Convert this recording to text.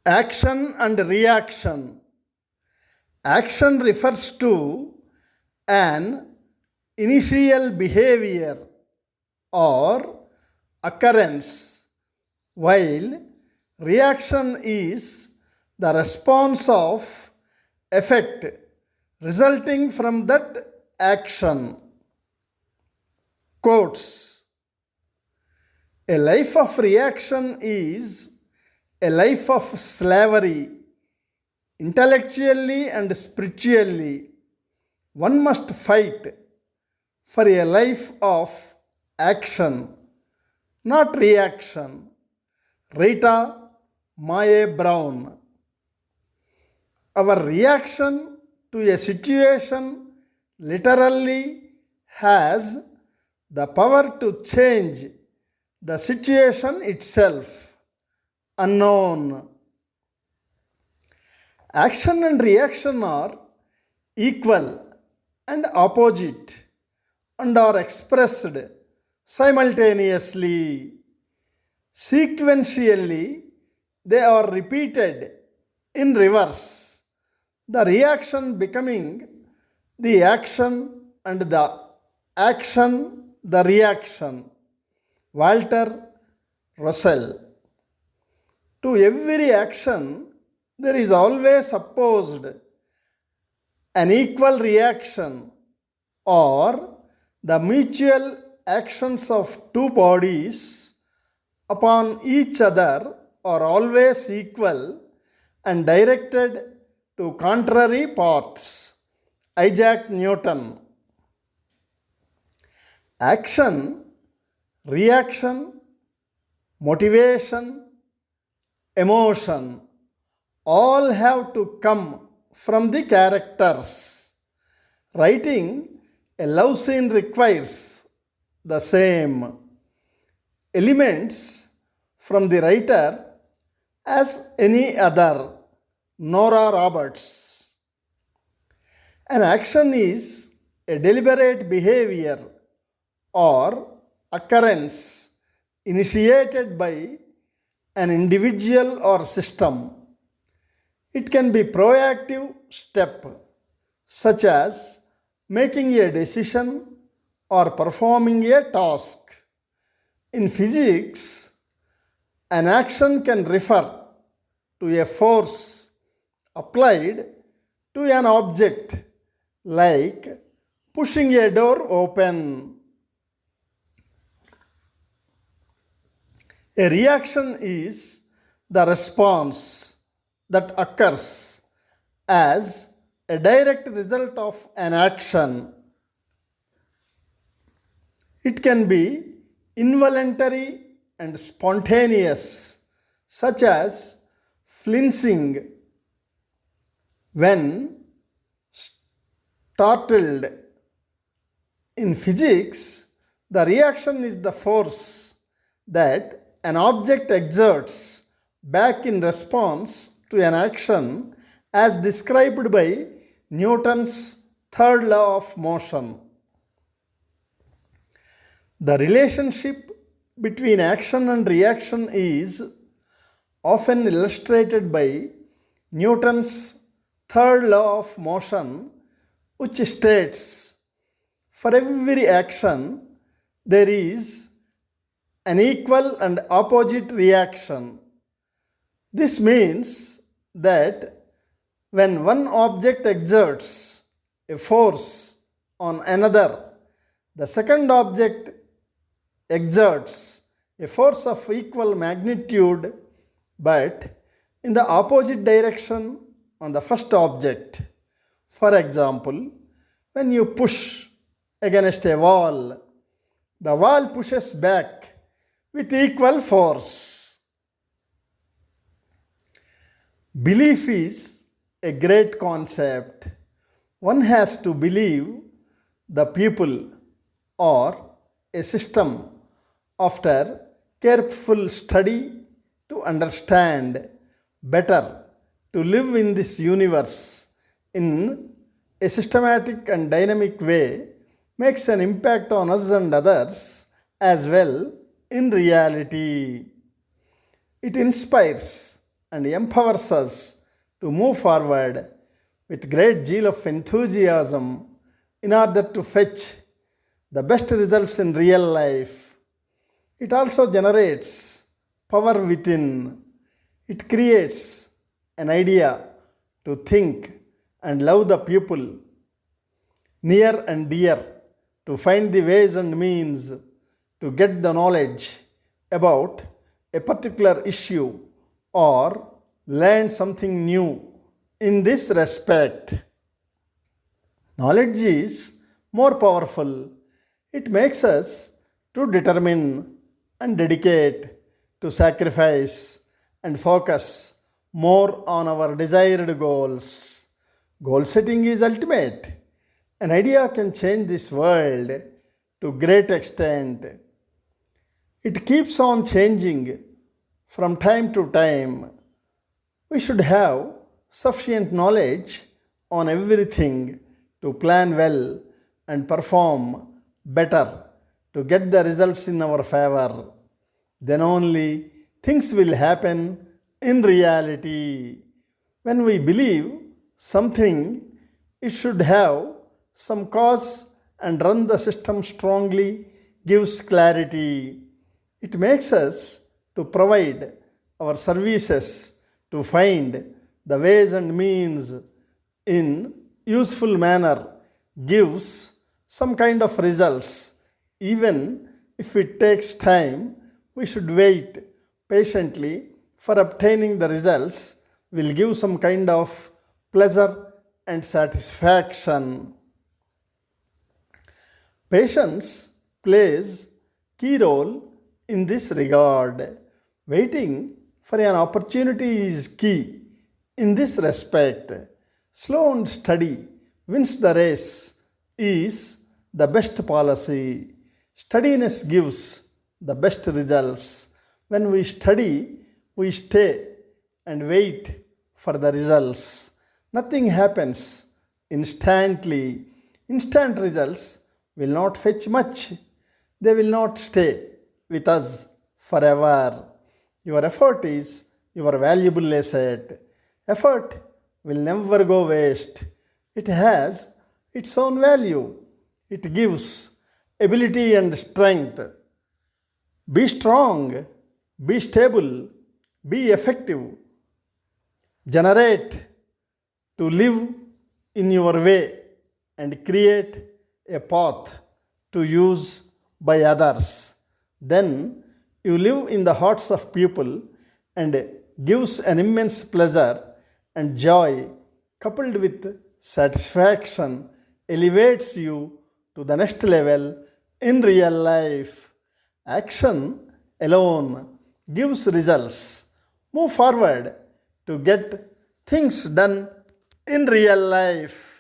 Action and reaction. Action refers to an initial behavior or occurrence, while reaction is the response of effect resulting from that action. Quotes: a life of reaction is a life of slavery. Intellectually and spiritually, one must fight for a life of action, not reaction. Rita Mae Brown. Our reaction to a situation literally has the power to change the situation itself. Unknown. Action and reaction are equal and opposite and are expressed simultaneously. Sequentially, they are repeated in reverse, the reaction becoming the action and the action the reaction. Walter Russell. To every action, there is always opposed an equal reaction, or the mutual actions of two bodies upon each other are always equal and directed to contrary paths. Isaac Newton. Action, reaction, motivation, emotion all have to come from the characters. Writing a love scene requires the same elements from the writer as any other. Nora Roberts. An action is a deliberate behavior or occurrence initiated by an individual or system. It can be proactive step, such as making a decision or performing a task. In physics, an action can refer to a force applied to an object, like pushing a door open. A reaction is the response that occurs as a direct result of an action. It can be involuntary and spontaneous, such as flinching when startled. In physics, the reaction is the force that an object exerts back in response to an action as described by Newton's third law of motion. The relationship between action and reaction is often illustrated by Newton's third law of motion, which states, for every action there is an equal and opposite reaction. This means that when one object exerts a force on another, the second object exerts a force of equal magnitude but in the opposite direction on the first object. For example, when you push against a wall, the wall pushes back with equal force. Belief is a great concept. One has to believe the people or a system after careful study to understand better, to live in this universe in a systematic and dynamic way makes an impact on us and others as well in reality. It inspires and empowers us to move forward with great deal of enthusiasm in order to fetch the best results in real life. It also generates power within. It creates an idea to think and love the people near and dear, to find the ways and means to get the knowledge about a particular issue or learn something new. In this respect, knowledge is more powerful. It makes us to determine and dedicate, to sacrifice and focus more on our desired goals. Goal setting is ultimate. An idea can change this world to great extent. It keeps on changing from time to time. We should have sufficient knowledge on everything to plan well and perform better to get the results in our favor. Then only things will happen in reality. When we believe something, it should have some cause and run the system strongly, gives clarity. It makes us to provide our services, to find the ways and means in useful manner, gives some kind of results. Even if it takes time, we should wait patiently for obtaining the results, will give some kind of pleasure and satisfaction. Patience plays key role in this regard. Waiting for an opportunity is key in this respect. Slow and steady wins the race is the best policy. Steadiness gives the best results. When we study, we stay and wait for the results. Nothing happens instantly. Instant results will not fetch much. They will not stay with us forever. Your effort is your valuable asset. Effort will never go waste. It has its own value. It gives ability and strength. Be strong, be stable, be effective. Generate to live in your way and create a path to use by others. Then you live in the hearts of people and gives an immense pleasure and joy coupled with satisfaction, elevates you to the next level in real life. Action alone gives results. Move forward to get things done in real life.